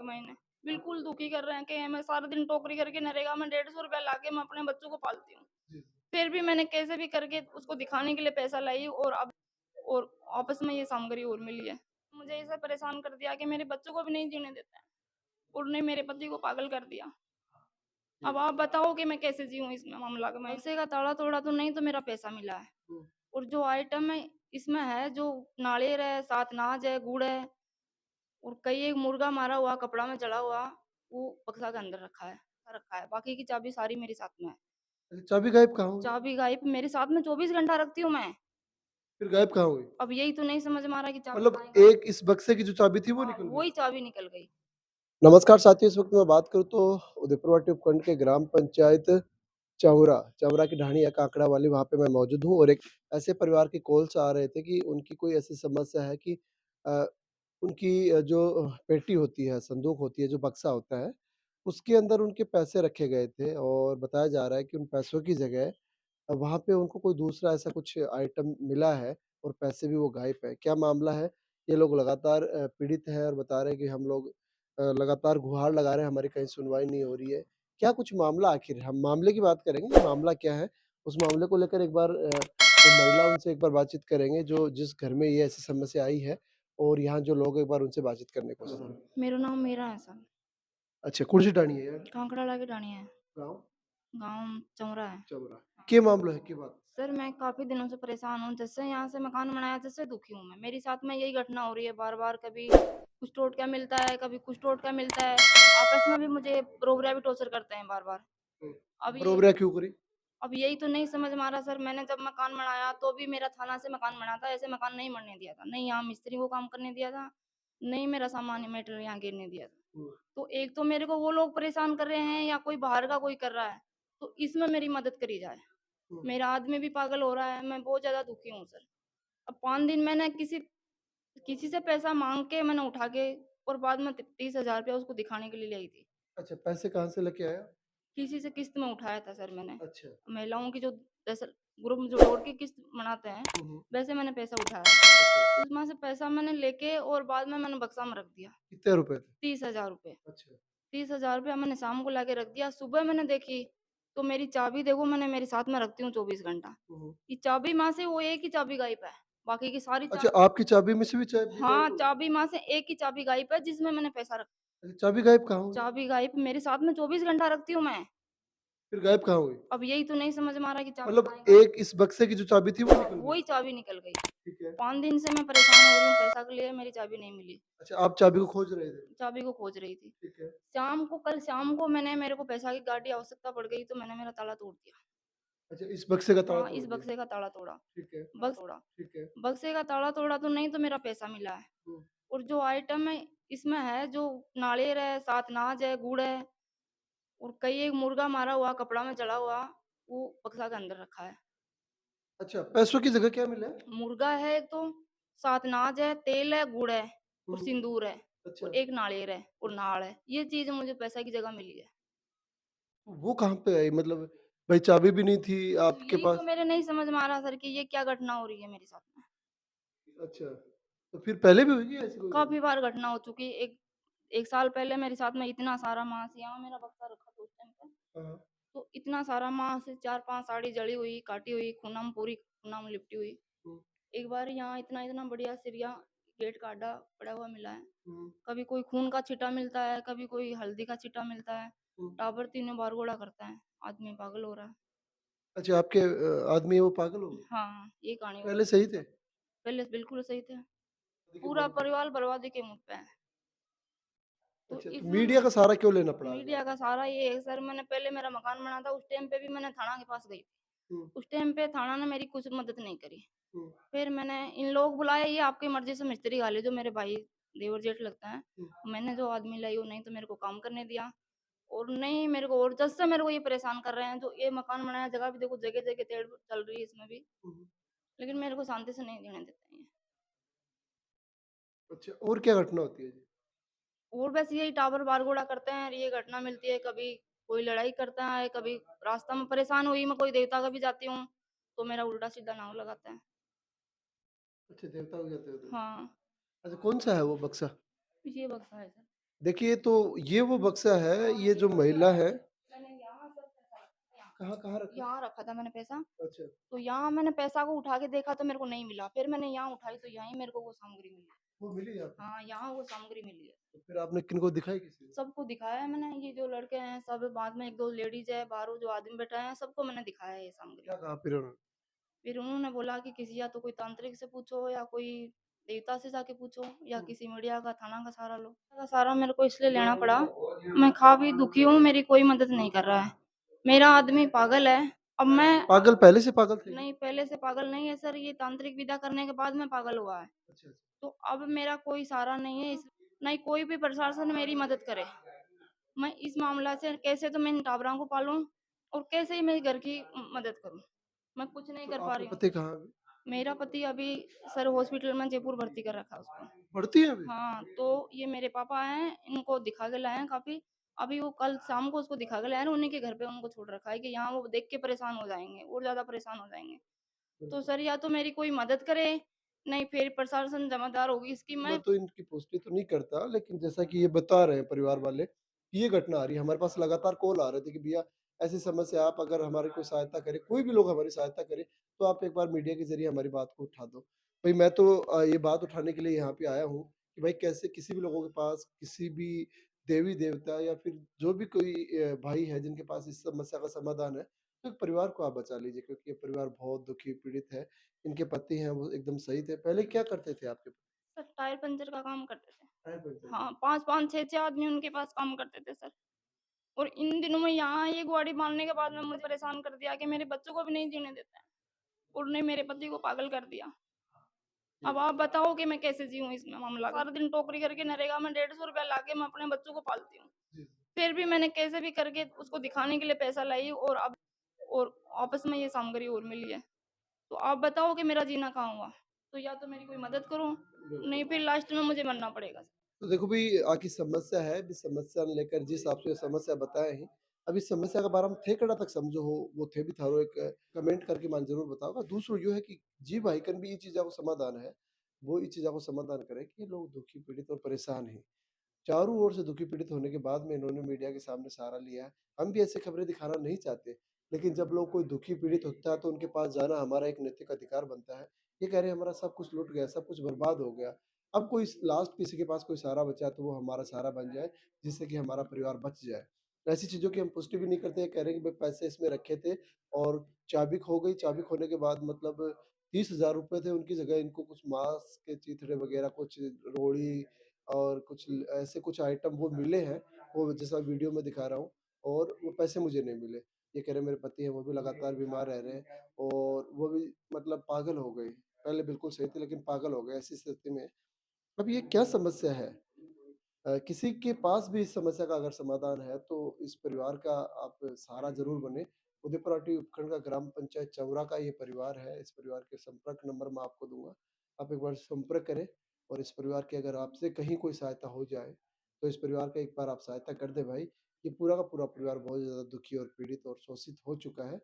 महीने। बिल्कुल दुखी कर रहे हैं कि मैं सारा दिन टोकरी करके नरेगा में 150 रुपया लाके मैं अपने बच्चों को पालती हूँ। जी। फिर भी मैंने कैसे भी करके उसको दिखाने के लिए पैसा लाई और अब और आपस में ये सामग्री और मिली है। मुझे ऐसा परेशान कर दिया कि मेरे बच्चों को भी नहीं जीने देता है और ने मेरे पति को पागल कर दिया। जी। अब आप बताओ कि मैं कैसे जीऊँ इसमें मामला का? पैसे का ताला तोड़ा तो नहीं तो मेरा पैसा मिला है हुँ। और जो आइटम है इसमें है जो नारियल है, 7 नाज है, गुड़ है और कई एक मुर्गा मारा हुआ कपड़ा में चढ़ा हुआ वो बक्सा के अंदर रखा है। बाकी की चाबी सारी मेरे साथ में है। अच्छा, चाबी गायब कहाँ हुई? चाबी गायब मेरे साथ में 24 घंटा रखती हूँ मैं। फिर गायब कहाँ हुई? अब यही तो नहीं समझ में आ रहा कि चाबी मतलब कहाँ है? एक इस बक्से की जो चाबी थी वो हाँ, निकल गई? वही चाबी निकल गई। नमस्कार साथियों, इस वक्त मैं बात करूँ तो उदयपुर उपखंड के ग्राम पंचायत चौरा चौरा की ढाणी या काकड़ा वाली वहाँ पे मैं मौजूद हूँ और एक ऐसे परिवार के कॉल्स आ रहे थे कि उनकी कोई ऐसी समस्या है कि अ, उनकी जो पेटी होती है, संदूक होती है, जो बक्सा होता है, उसके अंदर उनके पैसे रखे गए थे और बताया जा रहा है कि उन पैसों की जगह वहाँ पे उनको कोई दूसरा ऐसा कुछ आइटम मिला है और पैसे भी वो गायब है। क्या मामला है? ये लोग लगातार पीड़ित हैं और बता रहे हैं कि हम लोग लगातार गुहार लगा रहे हैं, हमारी कहीं सुनवाई नहीं हो रही है। क्या कुछ मामला आखिर है? हम मामले की बात करेंगे कि मामला क्या है? उस मामले को लेकर एक बार वो महिला उनसे एक बार बातचीत करेंगे जो जिस घर में ये ऐसी समस्या आई है और यहाँ जो लोग एक बार उनसे बातचीत करने की कोशिश करें। मेरा नाम मीरा है सर। अच्छा, कौन-सी टाणी है यार? कांकड़ा लागे डाणी है। गाँव? गाँव चौरा है। चौरा। क्या मामला है? क्या बात? सर मैं काफ़ी दिनों से परेशान हूँ, जब से यहाँ से मकान बनाया तब से दुखी हूँ मैं। मेरे साथ में यही घटना हो रही है बार-बार, कभी कुछ टोटका मिलता है, कभी कुछ टोटका मिलता है। आपस में भी मुझे रोबरा भी टॉर्चर करते हैं बार-बार। हुँ। अभी बरोबरिया क्यों करी? अब यही तो नहीं समझ में आ रहा सर, मैंने जब मकान बनाया तो भी मेरा थाना से मकान बना था, ऐसे मकान नहीं बनने दिया था। नहीं यहाँ मिस्त्री को काम करने दिया था, नहीं मेरा सामान मटेरियल यहाँ गिरने दिया था। हुँ। तो एक तो मेरे को वो लोग परेशान कर रहे हैं या कोई बाहर का कोई कर रहा है, तो इसमें मेरी मदद करी जाए। हुँ। मेरा आदमी भी पागल हो रहा है, मैं बहुत ज़्यादा दुखी हूँ सर। अब 5 दिन मैंने किसी किसी से पैसा माँग के मैंने उठा के और बाद में 30,000 रुपया उसको दिखाने के लिए ले आई थी। अच्छा, पैसे कहाँ से लेके आया? किसी से किस्त में उठाया था सर मैंने। अच्छा। महिलाओं की जो दरअसल ग्रुप में जोड़ के किस्त बनाते हैं, हुँ, हुँ। वैसे मैंने पैसा उठाया। अच्छा, उसमें से पैसा मैंने लेके और बाद में मैंने बक्सा में रख दिया, कितने रुपए थे? 30,000 रुपए। अच्छा। 30,000 रुपया मैंने शाम को लाके रख दिया, सुबह मैंने देखी, तो मेरी चाबी देखो मैंने मेरे साथ में रखती हूँ 24 घंटा। हुँ, हुँ। ये चाबी माँ से वो एक ही चाबी गायब है, बाकी की सारी अच्छा, चाबी आपकी चाबी में से भी चाबी हाँ, गायब हो गई? चाबी माँ से एक ही चाबी गायब है जिसमें मैंने पैसा रखा। अच्छा, चाबी गायब कहाँ हुई? चाबी गायब मेरे साथ में 24 घंटा रखती हूँ मैं। फिर गायब कहाँ हुई? अब यही तो नहीं समझ में आ रहा कि चाबी मतलब कहाँ है? एक इस बक्से की जो चाबी थी वो हाँ, निकल गई? वही चाबी निकल गई। ठीक है। 5 दिन से मैं परेशान हो रही हूँ पैसा के लिए, मेरी चाबी नहीं मिली। अच्छा, आप चाबी को खोज रहे थे? चाबी को खोज रही थी। ठीक है। कल शाम को मेरे को पैसा की गाड़ी आवश्यकता पड़ गई तो मैंने मेरा ताला तोड़ दिया। अच्छा, इस बक्से का ताला हाँ, तोड़ इस दिया। बक्से का ताला तोड़ा। ठीक है, ठीक है। बक्से का ताला तोड़ा तो नहीं तो मेरा पैसा मिला है हुँ। और जो आइटम है इसमें है जो नारियल है, 7 नाज है, गुड़ है और कई एक मुर्गा मारा हुआ कपड़ा में चढ़ा हुआ वो बक्सा के अंदर रखा है। अच्छा, पैसों की जगह क्या मिला है? मुर्गा है एक तो, 7 नाज है, तेल है, गुड़ है और हुँ। सिंदूर है अच्छा, और एक नारियल है और नाड़ है। ये चीज़ मुझे पैसा की जगह मिली है। वो कहाँ पे आई? मतलब भाई चाबी भी नहीं थी तो आपके यही तो पास? मेरे नहीं समझ में आ रहा सर कि ये क्या घटना हो रही है मेरे साथ में। अच्छा, तो फिर पहले भी हुई है ऐसी कोई काफ़ी घटना? बार घटना हो चुकी है। एक 1 साल पहले मेरे साथ में इतना सारा मांस यहाँ मेरा बक्सा रखा था उस टाइम पे, हाँ। तो इतना सारा मांस 4-5 साड़ी जली हुई, काटी हुई, खूना में लिपटी हुई। हुँ, एक बार यहाँ इतना-इतना बढ़िया सिरिया गेट का अड्डा पड़ा हुआ मिला है। हुँ, कभी कोई खून का छींटा मिलता है, कभी कोई हल्दी का छींटा मिलता है। हुँ। टाबर तीनों बार घोड़ा करता है, आदमी पागल हो रहा है। अच्छा, आपके आदमी वो पागल हो गए? हाँ, ये कहानी हो पहले रही है सही मेरे थे? साथ। पहले बिल्कुल सही थे। देखिए पूरा बहुत परिवार बर्बादी के मुँह पे है। तो अच्छा, तो इसमें मीडिया का सहारा क्यों लेना पड़ा आगे मीडिया का आपको? सहारा ये है सर, मैंने पहले मेरा मकान बना था उस टाइम पे भी मैंने थाना के पास गई। हुँ, उस टाइम पे थाना ने मेरी कुछ मदद नहीं करी। हुँ, फिर मैंने इन लोग बुलाए, ये आपकी मर्ज़ी से मिस्त्री गाले जो मेरे भाई देवर जेठ लगता है। हुँ। मैंने जो आदमी लाई वो नहीं तो मेरे को काम करने दिया और नहीं मेरे को और जब से मेरे को ये परेशान कर रहे हैं, जो ये मकान बनाया जगह भी देखो जगह-जगह टेढ़ चल रही है इसमें भी, हुँ, हुँ। लेकिन मेरे को शांति से नहीं जीने देते हैं ये। अच्छा और क्या घटना होती है जी? और बस यही टावर बारगोड़ा करते हैं, ये घटना मिलती है, कभी कोई लड़ाई करता है, कभी रास्ता में परेशान हुई मैं कोई देवता का भी जाती हूँ, तो मेरा उल्टा-सीधा नाम लगाते हैं। अच्छा देवता हो जाते हो तुम। हाँ, अच्छा कौन-सा है वो बक्सा? ये बक्सा है सर। देखिए तो ये वो बक्सा है, हाँ, ये ये जो बक्सा महिला है। है मैंने यहाँ सब पैसा रखा यहाँ। कहाँ रखा? यहाँ रखा था मैंने पैसा, अच्छा, तो यहाँ मैंने पैसा को उठा के देखा तो मेरे को नहीं मिला। फिर मैंने यहाँ उठाई तो यहीं मेरे को वो सामग्री मिली। वो मिली आपको? हाँ, यहाँ वो सामग्री मिली है। तो फिर आपने किनको दिखाई किसी को? सबको दिखाया है मैंने, ये जो लड़के हैं सब, बाद में 1-2 लेडीज़ है, बाहर जो आदमी बैठा है, सबको मैंने दिखाया है ये सामग्री। क्या कहा फिर उन्होंने? फिर उन्होंने बोला कि किसी या तो कोई तांत्रिक से पूछो या कोई देवता से जाके पूछो या हुँ। किसी मीडिया का थाना का सहारा लो। का सहारा मेरे को इसलिए लेना पड़ा, मैं खा-पी दुखी हूँ, मेरी कोई मदद नहीं कर रहा है। मेरा आदमी पागल है, अब मैं पागल पहले से पागल थे? नहीं, पहले से पागल नहीं है सर, ये तांत्रिक विदा करने के बाद में पागल हुआ है। अच्छा, अच्छा। तो अब मेरा कोई सहारा नहीं है, इस नहीं कोई भी प्रशासन मेरी मदद करे। मैं इस मामला से कैसे तो मैं इन टाबरों को पालूँ और कैसे ही मेरे घर की मदद करूँ। मैं कुछ नहीं तो कर पा आपका रही हूँ। पति कहाँ है अभी? मेरा पति अभी सर हॉस्पिटल में जयपुर भर्ती कर रखा है उसको। पढ़ती हैं अभी? हाँ, तो ये मेरे पापा हैं, इनको दिखा के लाए हैं काफ़ी। अभी वो कल शाम को उसको दिखा के लाए हैं, उन्हीं के घर पे उनको छोड़ रखा है कि यहाँ वो देख के परेशान हो जाएँगे और ज़्यादा परेशान हो जाएँगे। तो बिल्कुल। सर या तो मेरी कोई मदद करे, नहीं फिर प्रशासन ज़िम्मेदार होगी इसकी। मैं मैं तो इनकी पुष्टि तो नहीं करता, लेकिन जैसा कि ये बता रहे हैं परिवार वाले, कि ये घटना आ रही है। हमारे पास लगातार कॉल आ रहे थे कि भैया ऐसी समस्या है, आप अगर हमारी कोई सहायता करें, कोई भी लोग हमारी सहायता करे, तो आप एक बार मीडिया के ज़रिए हमारी बात को उठा दो। भई मैं तो ये बात उठाने के लिए यहाँ पे आया हूँ कि भाई कैसे किसी भी लोगों के पास किसी भी देवी-देवता या फिर जो भी कोई भाई है जिनके पास इस समस्या का समाधान है, तो एक परिवार को आप बचा लीजिए क्योंकि ये परिवार बहुत दुखी, पीड़ित है। इनके पति हैं वो एकदम सही थे। पहले क्या करते थे आपके पति? सर टायर पंचर का काम करते थे। टायर पंचर हाँ, का। 5-5, 6-6 आदमी उनके पास काम करते थे सर। और इन दिनों में यहाँ ये गुआड़ी बाँधने के बाद में मुझे परेशान कर दिया कि मेरे बच्चों को भी नहीं जीने देते हैं और ने मेरे पति को पागल कर दिया। जी, अब आप बताओ कि मैं कैसे जीऊँ इसमें मामला? सारा दिन टोकरी करके नरेगा में 150 रुपया लाके मैं अपने बच्चों को पालती हूँ। जी। फिर भी मैंने कैसे भी करके उसको दिखाने के लिए पैसा लाई और अब और आपस में ये सामग्री और मिली है। तो आप बताओ कि मेरा जीना कहाँ हुआ? तो या तो मेरी कोई मदद करो, नहीं बिल्कुल। फिर लास्ट में मुझे मरना पड़ेगा। तो देखो भई आपकी समस्या है, अभी समस्या लेकर जिस हिसाब से समस्या बताए हैं, अभी समस्या के बारे में थेकड़ा तक समझो हो, वो थे भी थारो एक कमेंट करके मान ज़रूर बताओगा। दूसरो यो है कि जी भाई कन भी ये चीज़ा को समाधान है, वो ये चीज़ा को समाधान करे कि लोग दुखी, पीड़ित और परेशान हैं। चारों ओर से दुखी पीड़ित होने के बाद में इन्होंने मीडिया के सामने सहारा लिया है। हम भी ऐसी खबरें दिखाना नहीं चाहते, लेकिन जब लोग कोई दुखी पीड़ित होता है तो उनके पास जाना हमारा एक नैतिक अधिकार बनता है। ये कह रहे हैं हमारा सब कुछ लुट गया, सब कुछ बर्बाद हो गया। अब कोई लास्ट किसी के पास कोई सहारा बचा है तो वो हमारा सहारा बन जाए, जिससे कि हमारा परिवार बच जाए। ऐसी चीज़ों की हम पुष्टि भी नहीं करते हैं, कह रहे हैं कि भाई पैसे इसमें रखे थे और चाबी खो गई, चाबी खोने के बाद मतलब 30,000 रुपए थे, उनकी जगह इनको कुछ माँस के चीथड़े वगैरह, कुछ रोड़ी और कुछ ऐसे कुछ आइटम वो मिले हैं, वो जैसा वीडियो में दिखा रहा हूँ और वो पैसे मुझे नहीं मिले। ये कह रहे हैं मेरे पति हैं वो भी लगातार बीमार रह रहे हैं और वो भी मतलब पागल हो गए। पहले बिल्कुल सही थे लेकिन पागल हो गए ऐसी स्थिति में। अब ये क्या समस्या है? किसी के पास भी इस समस्या का अगर समाधान है तो इस परिवार का आप सहारा ज़रूर बनें। उदयपुर उपखंड का ग्राम पंचायत चौरा का ये परिवार है। इस परिवार के संपर्क नंबर मैं आपको दूँगा। आप एक बार संपर्क करें और इस परिवार की अगर आपसे कहीं कोई सहायता हो जाए, तो इस परिवार का एक बार आप सहायता कर दें भाई। ये पूरा का पूरा परिवार बहुत ज़्यादा दुखी और पीड़ित और शोषित हो चुका है।